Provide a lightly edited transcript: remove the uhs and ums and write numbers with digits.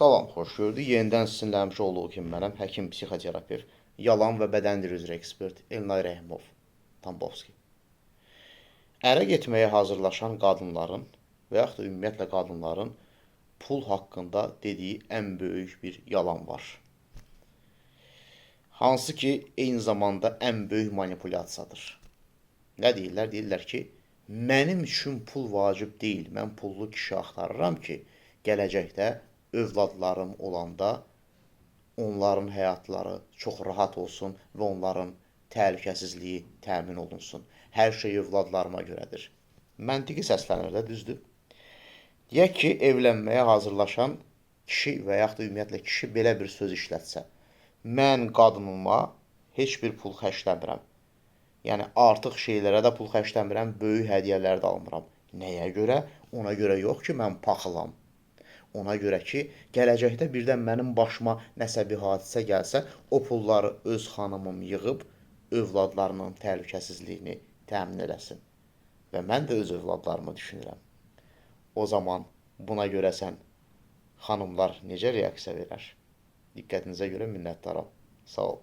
Salam, xoş gördük. Yenidən sizinlə həmişə olduğu kimi mənəm, həkim, psixoterapevt, yalan və bədən dili üzrə ekspert Elnay Rəhimov Tambovski. Ərə getməyə hazırlaşan qadınların və yaxud da ümumiyyətlə qadınların pul haqqında dediyi ən böyük bir yalan var. Hansı ki, eyni zamanda ən böyük manipulyasiyadır. Nə deyirlər? Deyirlər ki, mənim üçün pul vacib deyil, mən pullu kişi axtarıram ki, gələcəkdə övladlarım olanda onların həyatları çox rahat olsun və onların təhlükəsizliyi təmin olunsun. Hər şey övladlarıma görədir. Məntiqi səslənir də, düzdür. Deyək ki, evlənməyə hazırlaşan kişi və yaxud da ümumiyyətlə kişi belə bir söz işlətsə, mən qadınıma heç bir pul xərcləmirəm. Yəni, artıq şeylərə də pul xərcləmirəm, böyük hədiyyələr də almıram. Nəyə görə? Ona görə yox ki, mən paxılam. Ona görə ki, gələcəkdə birdən mənim başıma nəsə bir hadisə gəlsə, o pulları öz xanımım yığıb, övladlarının təhlükəsizliyini təmin eləsin. Və mən də öz övladlarımı düşünürəm. O zaman buna görəsən xanımlar necə reaksiya verər? Diqqətinizə görə minnətdaram. Sağ ol.